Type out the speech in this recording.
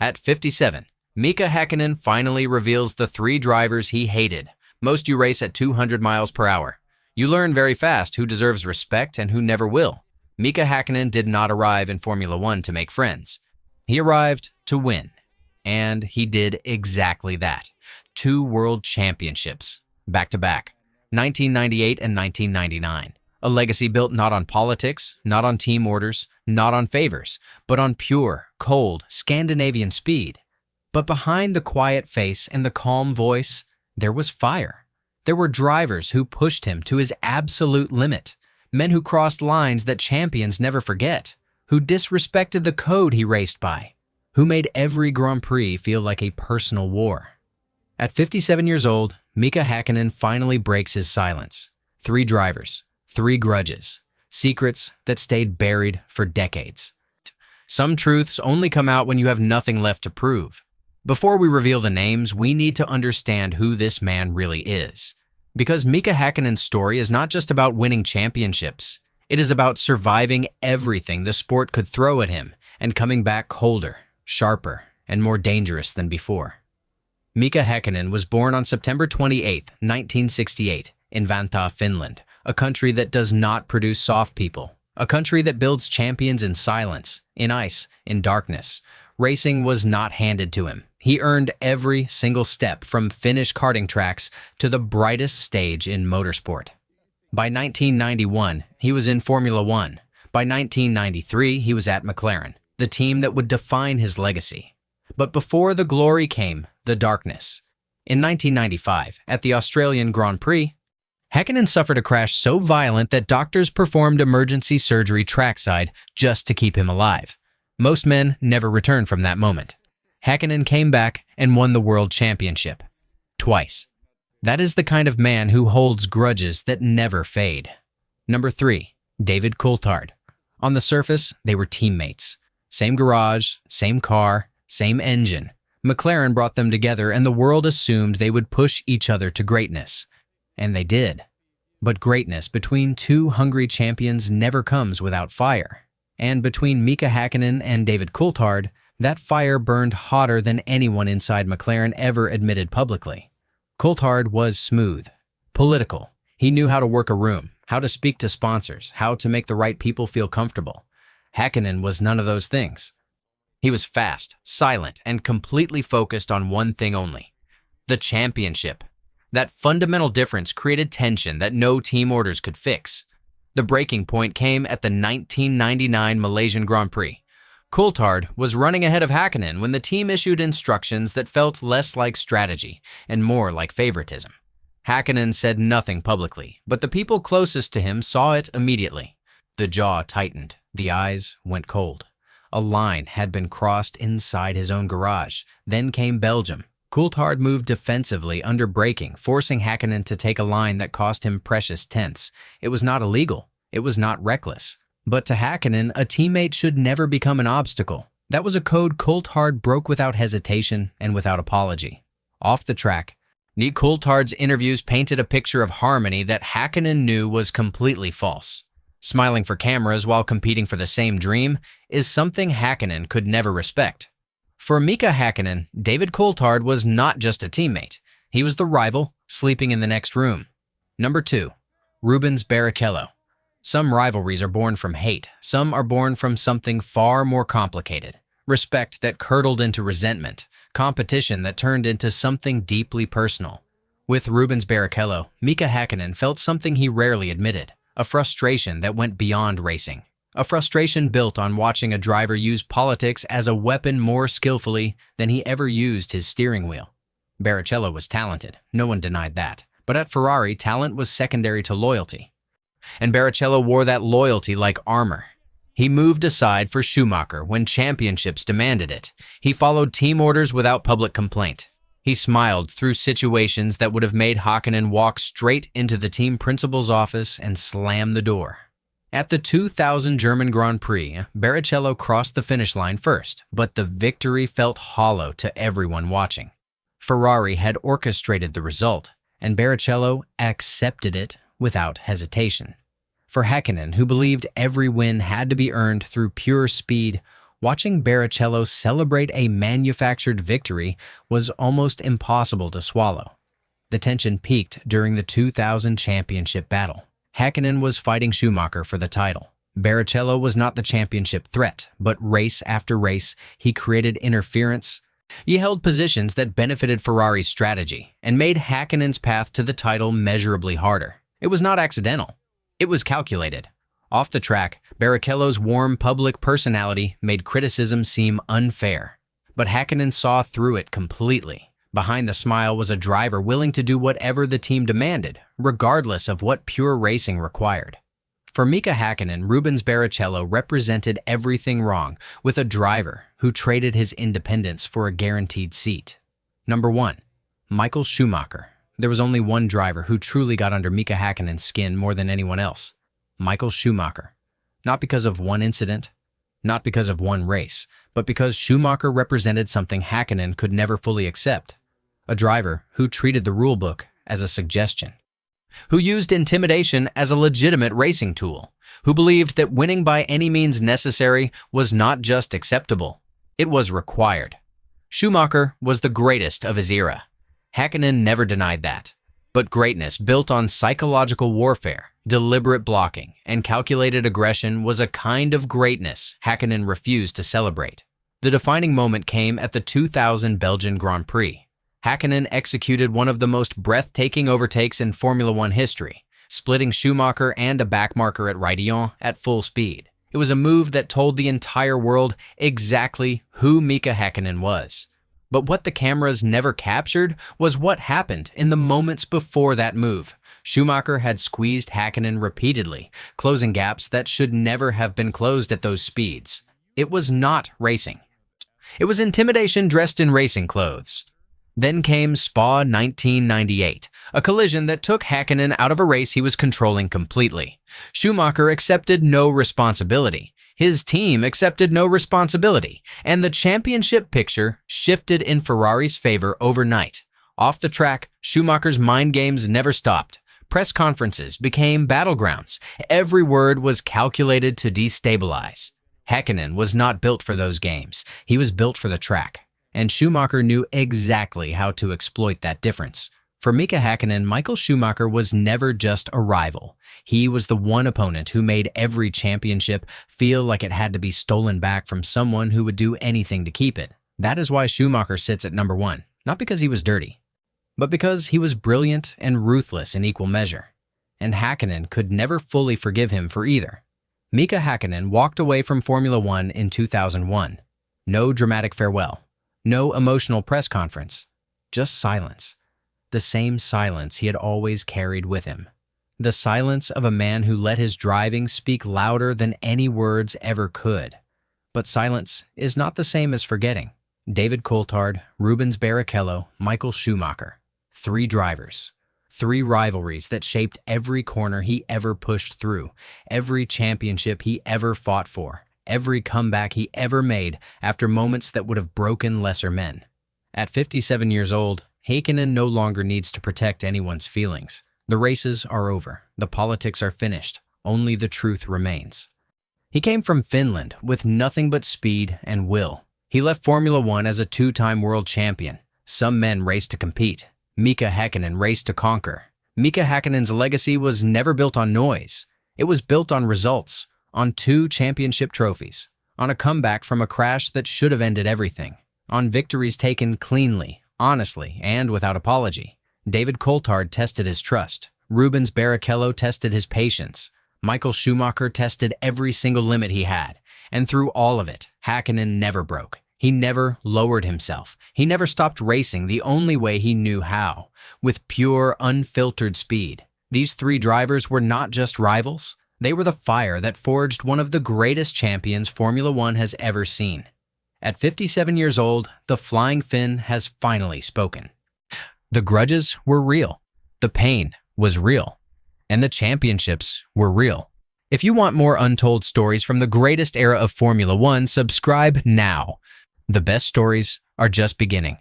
At 57, Mika Häkkinen finally reveals the three drivers he hated. Most you race at 200 miles per hour. You learn very fast who deserves respect and who never will. Mika Häkkinen did not arrive in Formula One to make friends. He arrived to win. And he did exactly that. 2 world championships, back-to-back, 1998 and 1999. A legacy built not on politics, not on team orders, not on favors, but on pure, cold, Scandinavian speed. But behind the quiet face and the calm voice, there was fire. There were drivers who pushed him to his absolute limit, men who crossed lines that champions never forget, who disrespected the code he raced by, who made every Grand Prix feel like a personal war. At 57 years old, Mika Häkkinen finally breaks his silence. 3 drivers, 3 grudges, secrets that stayed buried for decades. Some truths only come out when you have nothing left to prove. Before we reveal the names, we need to understand who this man really is. Because Mika Häkkinen's story is not just about winning championships. It is about surviving everything the sport could throw at him and coming back colder, sharper, and more dangerous than before. Mika Häkkinen was born on September 28, 1968, in Vantaa, Finland, a country that does not produce soft people, a country that builds champions in silence, in ice, in darkness. Racing was not handed to him. He earned every single step from Finnish karting tracks to the brightest stage in motorsport. By 1991, he was in Formula One. By 1993, he was at McLaren, the team that would define his legacy. But before the glory came the darkness. In 1995, at the Australian Grand Prix, Häkkinen suffered a crash so violent that doctors performed emergency surgery trackside just to keep him alive. Most men never return from that moment. Häkkinen came back and won the World Championship. Twice. That is the kind of man who holds grudges that never fade. Number 3. David Coulthard. On the surface, they were teammates. Same garage, same car, same engine. McLaren brought them together and the world assumed they would push each other to greatness. And they did. But greatness between 2 hungry champions never comes without fire. And between Mika Häkkinen and David Coulthard, that fire burned hotter than anyone inside McLaren ever admitted publicly. Coulthard was smooth, political. He knew how to work a room, how to speak to sponsors, how to make the right people feel comfortable. Häkkinen was none of those things. He was fast, silent, and completely focused on one thing only: the championship. That fundamental difference created tension that no team orders could fix. The breaking point came at the 1999 Malaysian Grand Prix. Coulthard was running ahead of Häkkinen when the team issued instructions that felt less like strategy and more like favoritism. Häkkinen said nothing publicly, but the people closest to him saw it immediately. The jaw tightened, the eyes went cold. A line had been crossed inside his own garage. Then came Belgium. Coulthard moved defensively under braking, forcing Häkkinen to take a line that cost him precious tenths. It was not illegal. It was not reckless. But to Häkkinen, a teammate should never become an obstacle. That was a code Coulthard broke without hesitation and without apology. Off the track, Coulthard's interviews painted a picture of harmony that Häkkinen knew was completely false. Smiling for cameras while competing for the same dream is something Häkkinen could never respect. For Mika Häkkinen, David Coulthard was not just a teammate. He was the rival, sleeping in the next room. Number 2. Rubens Barrichello. Some rivalries are born from hate. Some are born from something far more complicated. Respect that curdled into resentment. Competition that turned into something deeply personal. With Rubens Barrichello, Mika Häkkinen felt something he rarely admitted. A frustration that went beyond racing. A frustration built on watching a driver use politics as a weapon more skillfully than he ever used his steering wheel. Barrichello was talented, no one denied that. But at Ferrari, talent was secondary to loyalty. And Barrichello wore that loyalty like armor. He moved aside for Schumacher when championships demanded it. He followed team orders without public complaint. He smiled through situations that would have made Häkkinen walk straight into the team principal's office and slam the door. At the 2000 German Grand Prix, Barrichello crossed the finish line first, but the victory felt hollow to everyone watching. Ferrari had orchestrated the result, and Barrichello accepted it without hesitation. For Häkkinen, who believed every win had to be earned through pure speed, Watching Barrichello celebrate a manufactured victory was almost impossible to swallow. The tension peaked during the 2000 championship battle. Häkkinen was fighting Schumacher for the title. Barrichello was not the championship threat, but race after race, he created interference. He held positions that benefited Ferrari's strategy and made Häkkinen's path to the title measurably harder. It was not accidental. It was calculated. Off the track, Barrichello's warm public personality made criticism seem unfair. But Häkkinen saw through it completely. Behind the smile was a driver willing to do whatever the team demanded, regardless of what pure racing required. For Mika Häkkinen, Rubens Barrichello represented everything wrong with a driver who traded his independence for a guaranteed seat. Number 1. Michael Schumacher. There was only one driver who truly got under Mika Häkkinen's skin more than anyone else. Michael Schumacher. Not because of one incident, not because of one race, but because Schumacher represented something Häkkinen could never fully accept. A driver who treated the rulebook as a suggestion, who used intimidation as a legitimate racing tool, who believed that winning by any means necessary was not just acceptable, it was required. Schumacher was the greatest of his era. Häkkinen never denied that. But greatness built on psychological warfare, deliberate blocking, and calculated aggression was a kind of greatness Häkkinen refused to celebrate. The defining moment came at the 2000 Belgian Grand Prix. Häkkinen executed one of the most breathtaking overtakes in Formula One history, splitting Schumacher and a backmarker at Raidillon at full speed. It was a move that told the entire world exactly who Mika Häkkinen was. But what the cameras never captured was what happened in the moments before that move. Schumacher had squeezed Häkkinen repeatedly, closing gaps that should never have been closed at those speeds. It was not racing. It was intimidation dressed in racing clothes. Then came Spa 1998, a collision that took Häkkinen out of a race he was controlling completely. Schumacher accepted no responsibility. His team accepted no responsibility, and the championship picture shifted in Ferrari's favor overnight. Off the track, Schumacher's mind games never stopped. Press conferences became battlegrounds. Every word was calculated to destabilize. Häkkinen was not built for those games. He was built for the track, and Schumacher knew exactly how to exploit that difference. For Mika Häkkinen, Michael Schumacher was never just a rival. He was the one opponent who made every championship feel like it had to be stolen back from someone who would do anything to keep it. That is why Schumacher sits at number 1, not because he was dirty, but because he was brilliant and ruthless in equal measure. And Häkkinen could never fully forgive him for either. Mika Häkkinen walked away from Formula One in 2001. No dramatic farewell, no emotional press conference, just silence. The same silence he had always carried with him. The silence of a man who let his driving speak louder than any words ever could. But silence is not the same as forgetting. David Coulthard, Rubens Barrichello, Michael Schumacher. 3 drivers. 3 rivalries that shaped every corner he ever pushed through, every championship he ever fought for, every comeback he ever made after moments that would have broken lesser men. At 57 years old, Häkkinen no longer needs to protect anyone's feelings. The races are over. The politics are finished. Only the truth remains. He came from Finland with nothing but speed and will. He left Formula One as a 2-time world champion. Some men raced to compete. Mika Häkkinen raced to conquer. Mika Häkkinen's legacy was never built on noise. It was built on results, on 2 championship trophies, on a comeback from a crash that should have ended everything, on victories taken cleanly, honestly, and without apology. David Coulthard tested his trust. Rubens Barrichello tested his patience. Michael Schumacher tested every single limit he had. And through all of it, Häkkinen never broke. He never lowered himself. He never stopped racing the only way he knew how, with pure, unfiltered speed. These 3 drivers were not just rivals. They were the fire that forged one of the greatest champions Formula One has ever seen. At 57 years old, the Flying Finn has finally spoken. The grudges were real, the pain was real, and the championships were real. If you want more untold stories from the greatest era of Formula One, subscribe now. The best stories are just beginning.